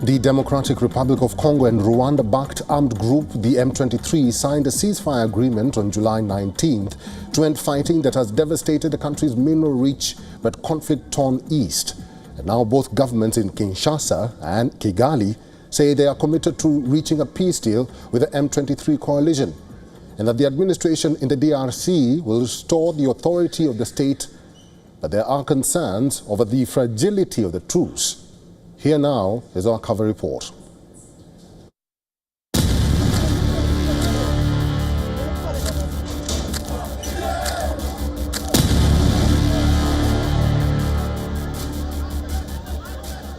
The Democratic Republic of Congo and Rwanda-backed armed group, the M23, signed a ceasefire agreement on July 19th to end fighting that has devastated the country's mineral-rich but conflict-torn east. And now both governments in Kinshasa and Kigali say they are committed to reaching a peace deal with the M23 coalition, and that the administration in the DRC will restore the authority of the state, but there are concerns over the fragility of the truce. Here now is our cover report.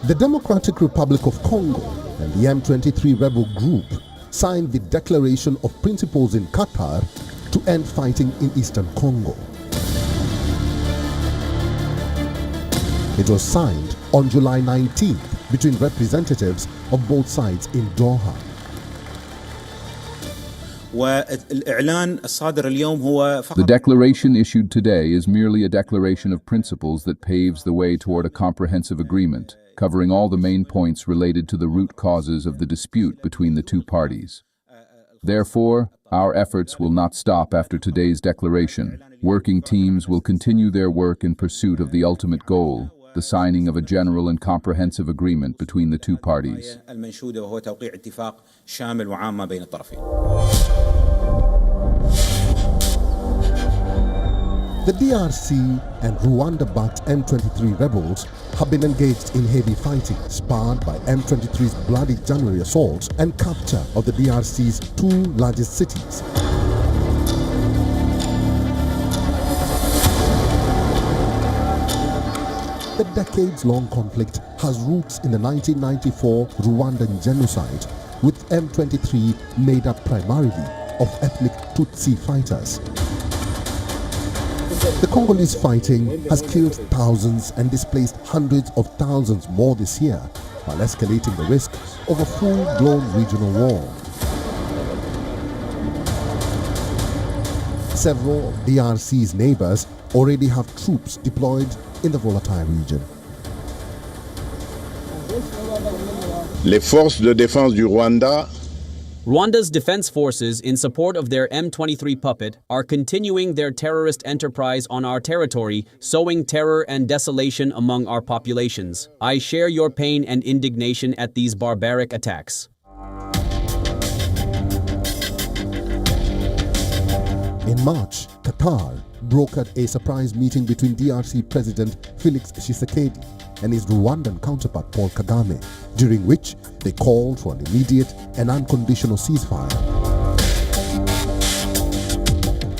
The Democratic Republic of Congo and the M23 rebel group signed the Declaration of Principles in Qatar to end fighting in eastern Congo. It was signed on July 19th between representatives of both sides in Doha. The declaration issued today is merely a declaration of principles that paves the way toward a comprehensive agreement, covering all the main points related to the root causes of the dispute between the two parties. Therefore, our efforts will not stop after today's declaration. Working teams will continue their work in pursuit of the ultimate goal, the signing of a general and comprehensive agreement between the two parties. The DRC and Rwanda-backed M23 rebels have been engaged in heavy fighting, sparred by M23's bloody January assaults and capture of the DRC's two largest cities. The decades-long conflict has roots in the 1994 Rwandan genocide, with M23 made up primarily of ethnic Tutsi fighters. The Congolese fighting has killed thousands and displaced hundreds of thousands more this year, while escalating the risk of a full-blown regional war. Several of DRC's neighbors already have troops deployed in the volatile region. Les forces de défense du Rwanda. Rwanda's defense forces, in support of their M23 puppet, are continuing their terrorist enterprise on our territory, sowing terror and desolation among our populations. I share your pain and indignation at these barbaric attacks. In March, Qatar brokered a surprise meeting between DRC President Felix Tshisekedi and his Rwandan counterpart Paul Kagame, during which they called for an immediate and unconditional ceasefire.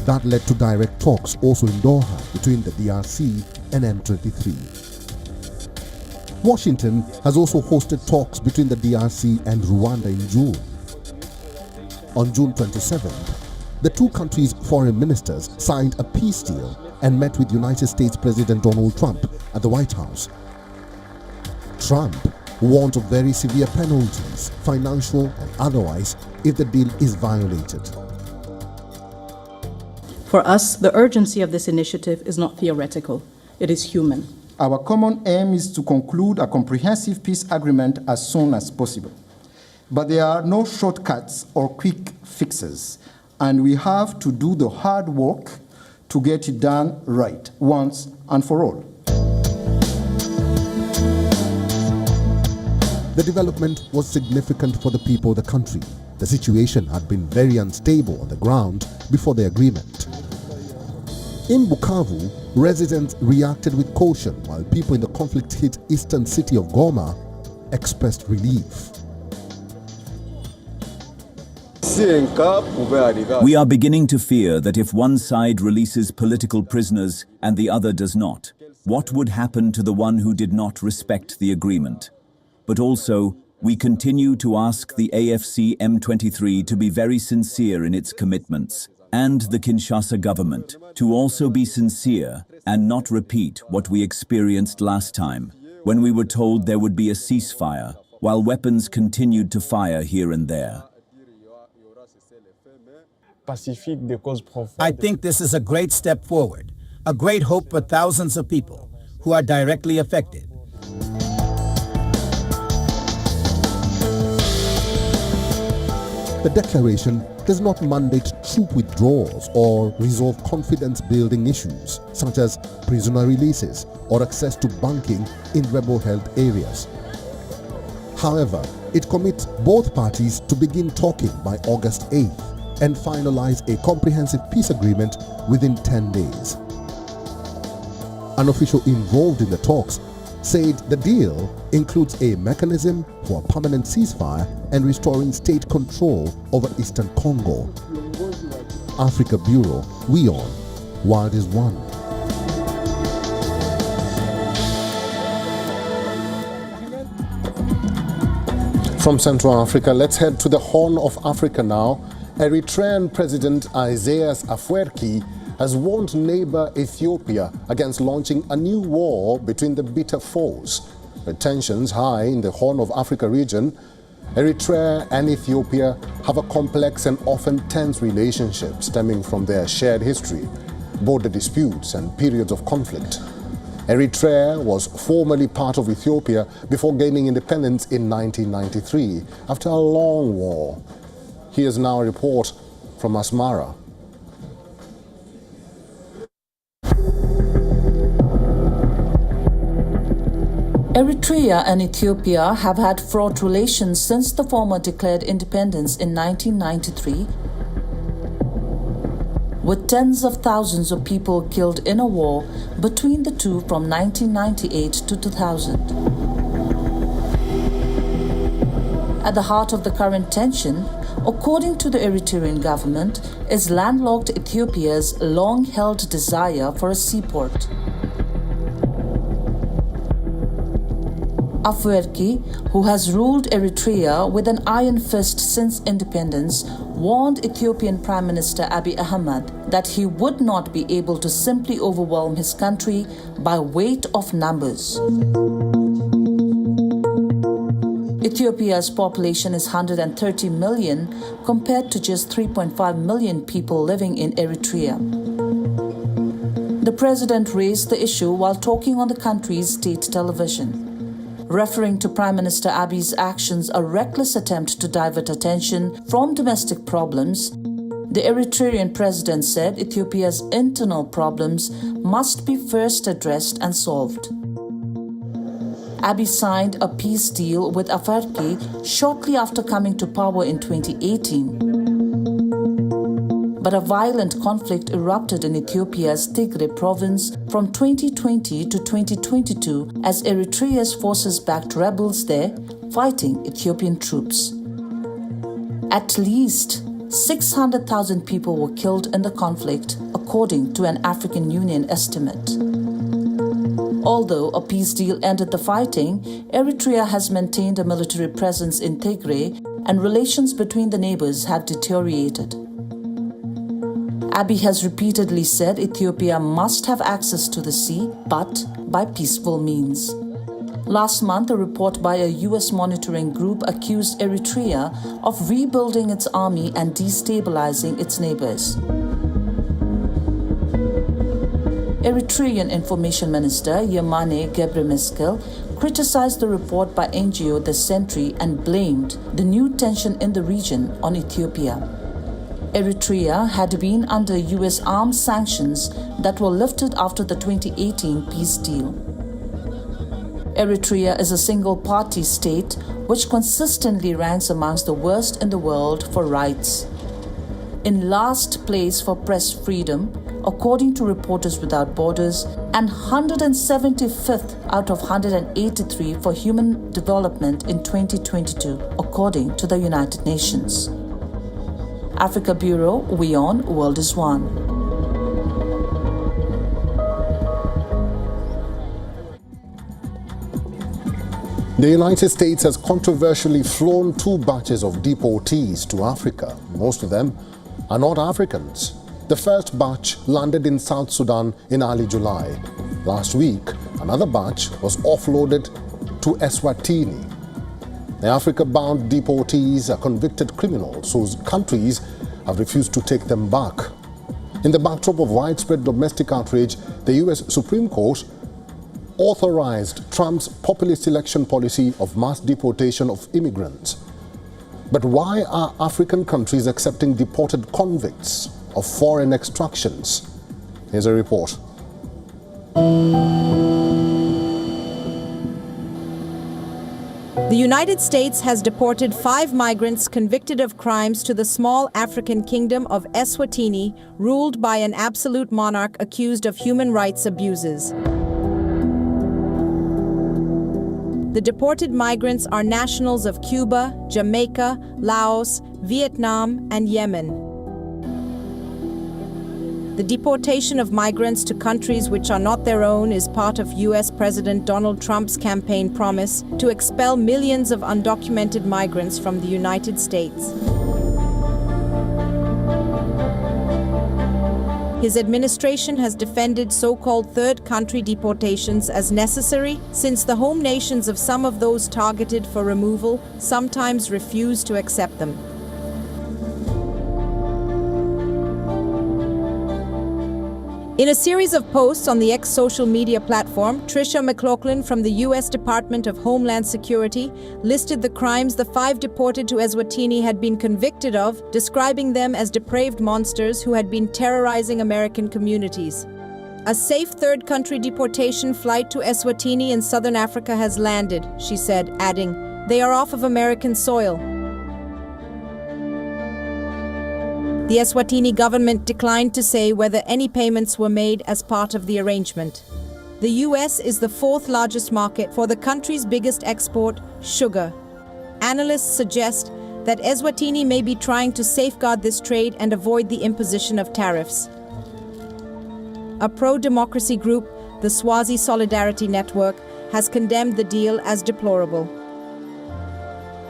That led to direct talks also in Doha between the DRC and M23. Washington has also hosted talks between the DRC and Rwanda in June. On June 27th, the two countries' foreign ministers signed a peace deal and met with United States President Donald Trump at the White House. Trump warned of very severe penalties, financial and otherwise, if the deal is violated. For us, the urgency of this initiative is not theoretical, it is human. Our common aim is to conclude a comprehensive peace agreement as soon as possible. But there are no shortcuts or quick fixes, and we have to do the hard work to get it done right, once and for all. The development was significant for the people of the country. The situation had been very unstable on the ground before the agreement. In Bukavu, residents reacted with caution, while people in the conflict-hit eastern city of Goma expressed relief. We are beginning to fear that if one side releases political prisoners and the other does not, what would happen to the one who did not respect the agreement? But also, we continue to ask the AFC M23 to be very sincere in its commitments, and the Kinshasa government to also be sincere and not repeat what we experienced last time, when we were told there would be a ceasefire, while weapons continued to fire here and there. I think this is a great step forward, a great hope for thousands of people who are directly affected. The declaration does not mandate troop withdrawals or resolve confidence-building issues such as prisoner releases or access to banking in rebel-held areas. However, it commits both parties to begin talking by August 8th and finalize a comprehensive peace agreement within 10 days. An official involved in the talks said the deal includes a mechanism for a permanent ceasefire and restoring state control over eastern Congo. Africa Bureau, WION, World is One. From Central Africa, let's head to the Horn of Africa now. Eritrean President Isaias Afwerki has warned neighbor Ethiopia against launching a new war between the bitter foes. With tensions high in the Horn of Africa region, Eritrea and Ethiopia have a complex and often tense relationship stemming from their shared history, border disputes and periods of conflict. Eritrea was formerly part of Ethiopia before gaining independence in 1993 after a long war. Here's now a report from Asmara. Eritrea and Ethiopia have had fraught relations since the former declared independence in 1993, with tens of thousands of people killed in a war between the two from 1998 to 2000. At the heart of the current tension, according to the Eritrean government, is landlocked Ethiopia's long-held desire for a seaport. Afwerki, who has ruled Eritrea with an iron fist since independence, warned Ethiopian Prime Minister Abiy Ahmed that he would not be able to simply overwhelm his country by weight of numbers. Ethiopia's population is 130 million compared to just 3.5 million people living in Eritrea. The president raised the issue while talking on the country's state television. Referring to Prime Minister Abiy's actions a reckless attempt to divert attention from domestic problems, the Eritrean president said Ethiopia's internal problems must be first addressed and solved. Abiy signed a peace deal with Afwerki shortly after coming to power in 2018. But a violent conflict erupted in Ethiopia's Tigray province from 2020 to 2022 as Eritrea's forces backed rebels there, fighting Ethiopian troops. At least 600,000 people were killed in the conflict, according to an African Union estimate. Although a peace deal ended the fighting, Eritrea has maintained a military presence in Tigray and relations between the neighbors have deteriorated. Abiy has repeatedly said Ethiopia must have access to the sea, but by peaceful means. Last month, a report by a US monitoring group accused Eritrea of rebuilding its army and destabilizing its neighbors. Eritrean Information Minister Yemane Gebremeskel criticized the report by NGO The Sentry and blamed the new tension in the region on Ethiopia. Eritrea had been under US arms sanctions that were lifted after the 2018 peace deal. Eritrea is a single-party state which consistently ranks amongst the worst in the world for rights. In last place for press freedom, according to Reporters Without Borders, and 175th out of 183 for human development in 2022, according to the United Nations. Africa Bureau, WION, World is One. The United States has controversially flown 2 batches of deportees to Africa. Most of them are not Africans. The first batch landed in South Sudan in early July. Last week, another batch was offloaded to Eswatini. The Africa-bound deportees are convicted criminals whose countries have refused to take them back. In the backdrop of widespread domestic outrage, the US Supreme Court authorized Trump's populist election policy of mass deportation of immigrants. But why are African countries accepting deported convicts of foreign extractions? Here's a report. The United States has deported 5 migrants convicted of crimes to the small African kingdom of Eswatini, ruled by an absolute monarch accused of human rights abuses. The deported migrants are nationals of Cuba, Jamaica, Laos, Vietnam, and Yemen. The deportation of migrants to countries which are not their own is part of U.S. President Donald Trump's campaign promise to expel millions of undocumented migrants from the United States. His administration has defended so-called third country deportations as necessary, since the home nations of some of those targeted for removal sometimes refuse to accept them. In a series of posts on the X social media platform, Tricia McLaughlin from the U.S. Department of Homeland Security listed the crimes the 5 deported to Eswatini had been convicted of, describing them as depraved monsters who had been terrorizing American communities. A safe third country deportation flight to Eswatini in southern Africa has landed, she said, adding, "They are off of American soil." The Eswatini government declined to say whether any payments were made as part of the arrangement. The U.S. is the 4th largest market for the country's biggest export, sugar. Analysts suggest that Eswatini may be trying to safeguard this trade and avoid the imposition of tariffs. A pro-democracy group, the Swazi Solidarity Network, has condemned the deal as deplorable.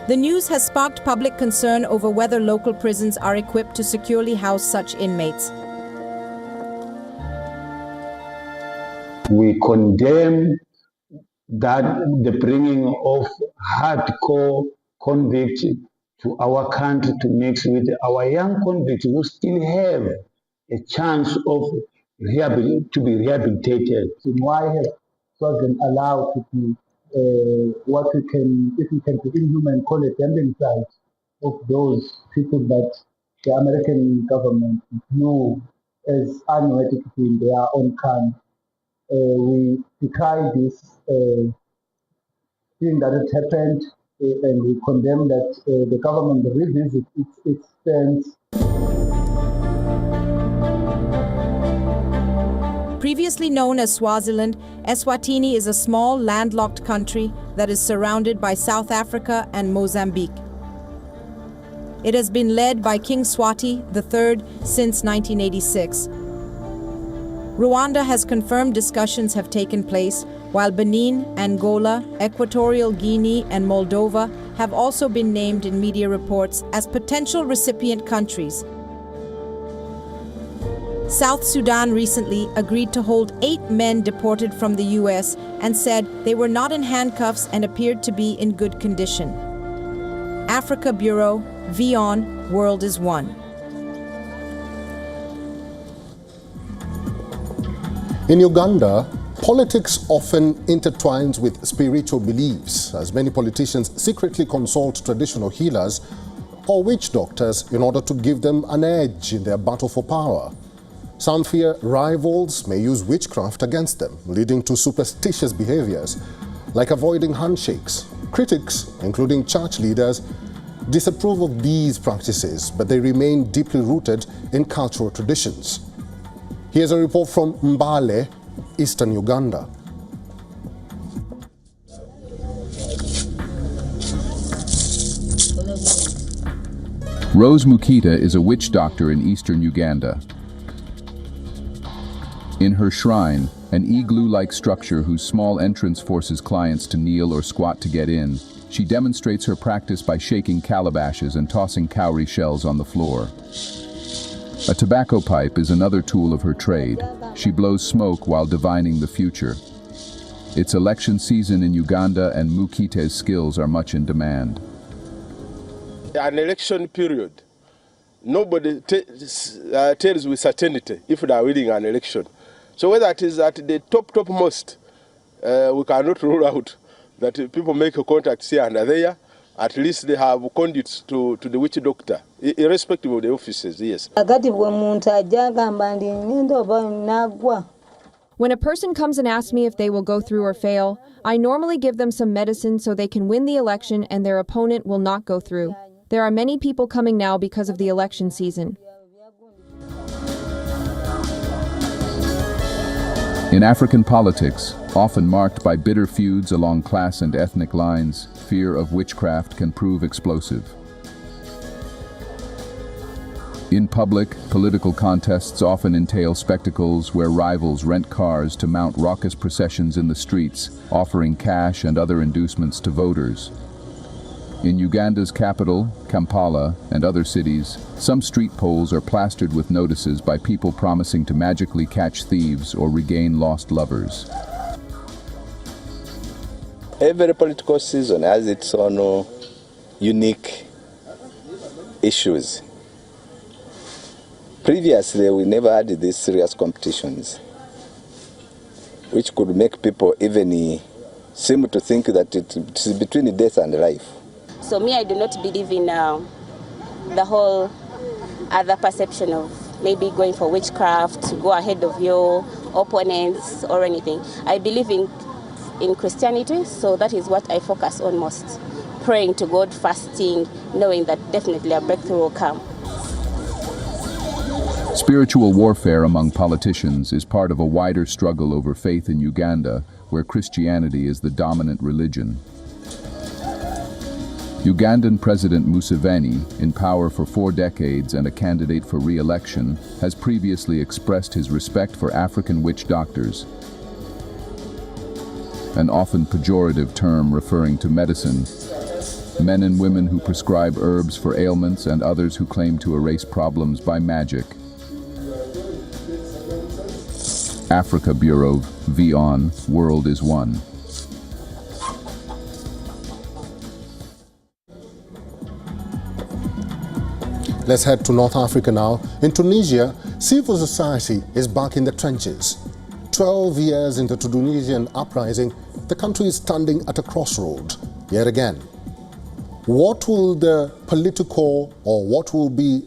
The news has sparked public concern over whether local prisons are equipped to securely house such inmates. We condemn that the bringing of hardcore convicts to our country to mix with our young convicts who still have a chance of to be rehabilitated. Why has Sudan allowed to be what we can, if we can be inhuman, call it dumping sites of those people that the American government view as unworthy to be in their own kind. We decry this thing that has happened, and we condemn that the government revisit its stance. Previously known as Swaziland, Eswatini is a small landlocked country that is surrounded by South Africa and Mozambique. It has been led by King Swati III since 1986. Rwanda has confirmed discussions have taken place, while Benin, Angola, Equatorial Guinea, and Moldova have also been named in media reports as potential recipient countries. South Sudan recently agreed to hold 8 men deported from the U.S. and said they were not in handcuffs and appeared to be in good condition. Africa Bureau, WION World is One. In Uganda, politics often intertwines with spiritual beliefs, as many politicians secretly consult traditional healers or witch doctors in order to give them an edge in their battle for power. Some fear rivals may use witchcraft against them, leading to superstitious behaviors, like avoiding handshakes. Critics, including church leaders, disapprove of these practices, but they remain deeply rooted in cultural traditions. Here's a report from Mbale, eastern Uganda. Rose Mukita is a witch doctor in eastern Uganda. In her shrine, an igloo-like structure whose small entrance forces clients to kneel or squat to get in, she demonstrates her practice by shaking calabashes and tossing cowrie shells on the floor. A tobacco pipe is another tool of her trade. She blows smoke while divining the future. It's election season in Uganda, and Mukita's skills are much in demand. An election period, nobody tells with certainty if they are winning an election. So whether it is at the topmost, we cannot rule out that people make a contact here and there, At least they have conduits to the witch doctor, irrespective of the offices, yes. When a person comes and asks me if they will go through or fail, I normally give them some medicine so they can win the election and their opponent will not go through. There are many people coming now because of the election season. In African politics, often marked by bitter feuds along class and ethnic lines, fear of witchcraft can prove explosive. In public, political contests often entail spectacles where rivals rent cars to mount raucous processions in the streets, offering cash and other inducements to voters. In Uganda's capital, Kampala, and other cities, some street poles are plastered with notices by people promising to magically catch thieves or regain lost lovers. Every political season has its own unique issues. Previously, we never had these serious competitions, which could make people even seem to think that it is between death and life. So me, I do not believe in the whole other perception of maybe going for witchcraft, to go ahead of your opponents or anything. I believe in Christianity, so that is what I focus on most. Praying to God, fasting, knowing that definitely a breakthrough will come. Spiritual warfare among politicians is part of a wider struggle over faith in Uganda, where Christianity is the dominant religion. Ugandan President Museveni, in power for 4 decades and a candidate for re-election, has previously expressed his respect for African witch doctors, an often pejorative term referring to medicine, men and women who prescribe herbs for ailments and others who claim to erase problems by magic. Africa Bureau, WION, World is One. Let's head to North Africa now. In Tunisia, civil society is back in the trenches. 12 years into the Tunisian uprising, the country is standing at a crossroad yet again. What will be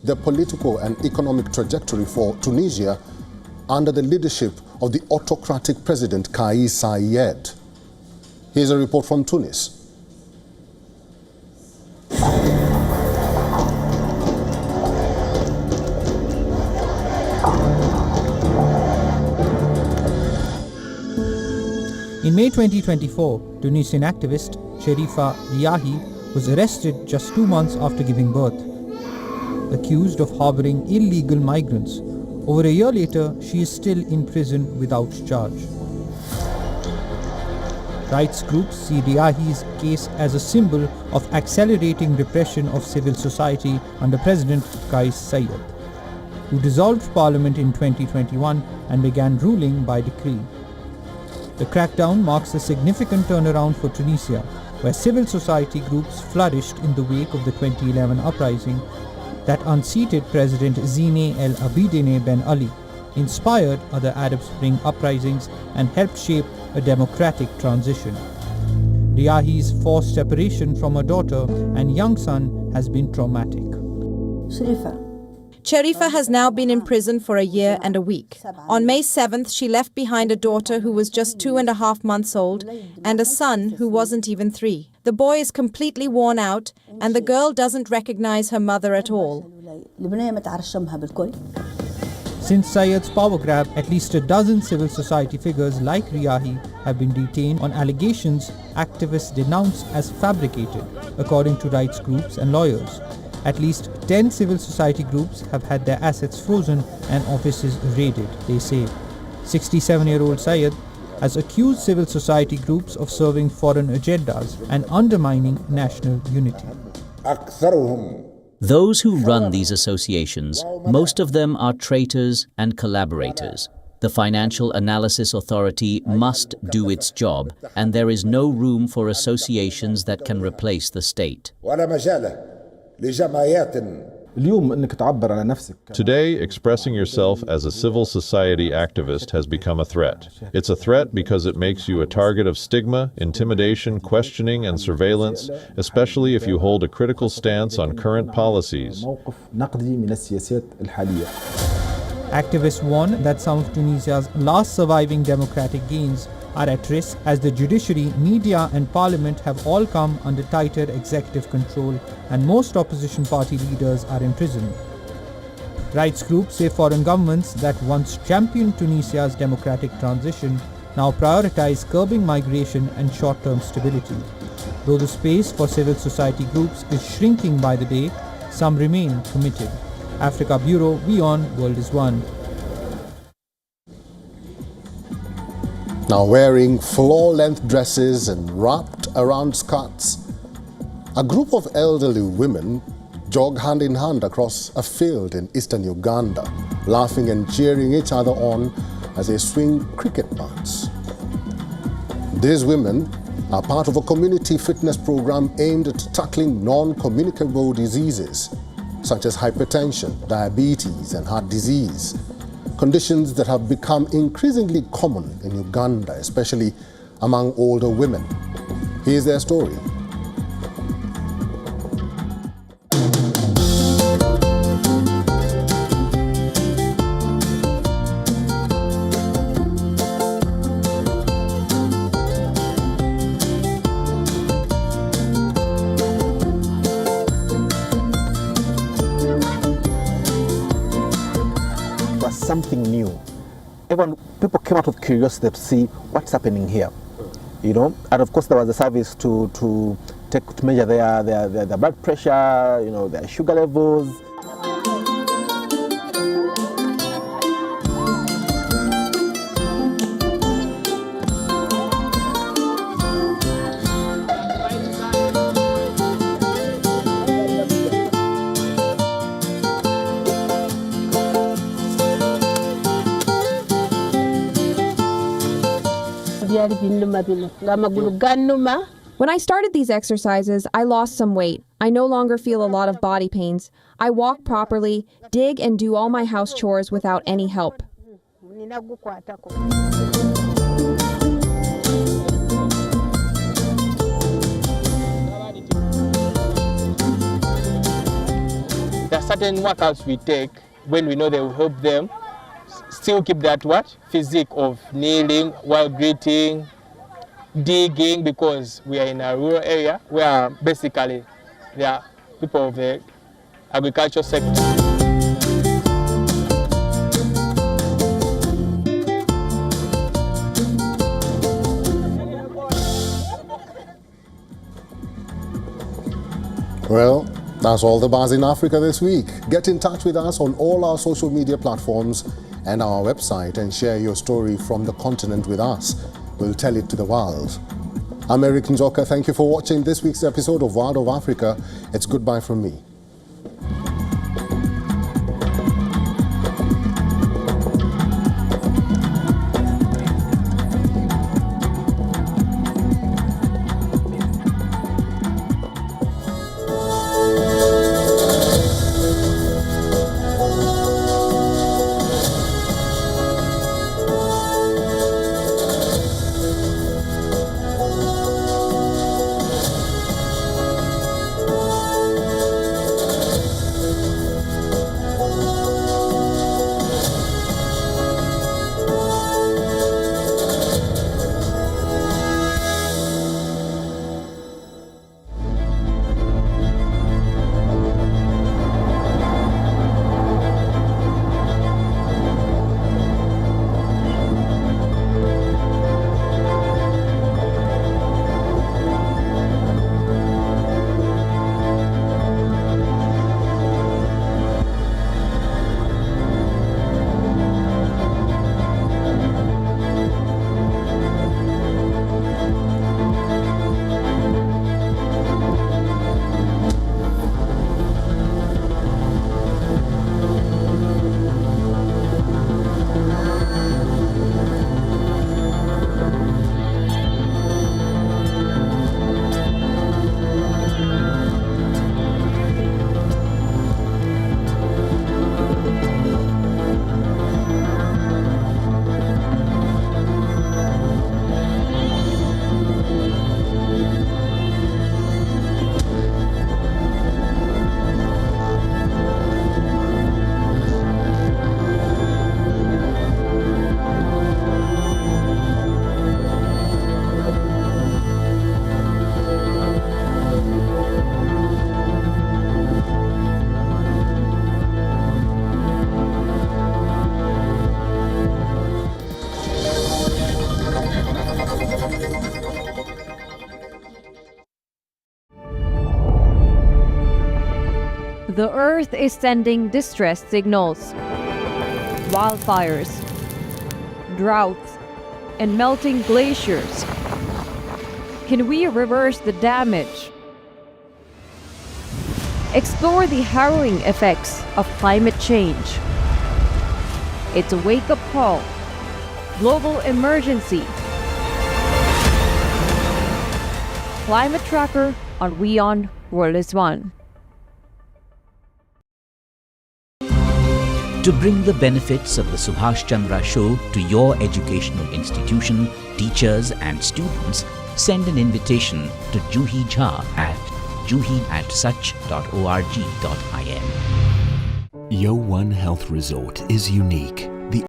the political and economic trajectory for Tunisia under the leadership of the autocratic president Kais Saied? Here's a report from Tunis. In May 2024, Tunisian activist Sherifa Riahi was arrested just 2 months after giving birth, accused of harboring illegal migrants. Over a year later, she is still in prison without charge. Rights groups see Riahi's case as a symbol of accelerating repression of civil society under President Kais Saied, who dissolved parliament in 2021 and began ruling by decree. The crackdown marks a significant turnaround for Tunisia, where civil society groups flourished in the wake of the 2011 uprising that unseated President Zine El Abidine Ben Ali, inspired other Arab Spring uprisings, and helped shape a democratic transition. Riahi's forced separation from her daughter and young son has been traumatic. Sherifa has now been in prison for a year and a week. On May 7th, she left behind a daughter who was just 2.5 months old and a son who wasn't even 3. The boy is completely worn out and the girl doesn't recognize her mother at all. Since Saied's power grab, at least a dozen civil society figures like Riahi have been detained on allegations activists denounce as fabricated, according to rights groups and lawyers. At least 10 civil society groups have had their assets frozen and offices raided, they say. 67-year-old Saied has accused civil society groups of serving foreign agendas and undermining national unity. Those who run these associations, most of them are traitors and collaborators. The Financial Analysis Authority must do its job, and there is no room for associations that can replace the state. Today, expressing yourself as a civil society activist has become a threat. It's a threat because it makes you a target of stigma, intimidation, questioning, and surveillance, especially if you hold a critical stance on current policies. Activists warn that some of Tunisia's last surviving democratic gains are at risk as the judiciary, media and parliament have all come under tighter executive control and most opposition party leaders are in prison. Rights groups say foreign governments that once championed Tunisia's democratic transition now prioritize curbing migration and short-term stability. Though the space for civil society groups is shrinking by the day, some remain committed. Africa Bureau, WION World is One. Now wearing floor-length dresses and wrapped around skirts, a group of elderly women jog hand in hand across a field in eastern Uganda, laughing and cheering each other on as they swing cricket bats. These women are part of a community fitness program aimed at tackling non-communicable diseases such as hypertension, diabetes and heart disease, conditions that have become increasingly common in Uganda, especially among older women. Here's their story. Something new. People came out of curiosity to see what's happening here, you know. And of course, there was a service to measure their blood pressure, you know, their sugar levels. When I started these exercises, I lost some weight. I no longer feel a lot of body pains. I walk properly, dig and do all my house chores without any help. There are certain workouts we take when we know they will help them still keep that physique of kneeling while greeting, digging, because we are in a rural area where basically there are people of the agricultural sector. Well, that's all the buzz in Africa this week. Get in touch with us on all our social media platforms and our website and share your story from the continent with us. We'll tell it to the world. I'm Eric Njoka. Thank you for watching this week's episode of World of Africa. It's goodbye from me. The Earth is sending distress signals. Wildfires, droughts, and melting glaciers. Can we reverse the damage? Explore the harrowing effects of climate change. It's a wake-up call. Global emergency. Climate Tracker on WION World is One. To bring the benefits of the Subhash Chandra Show to your educational institution, teachers and students, send an invitation to Juhi Jha at juhi@such.org.in. Yo One Health Resort is unique.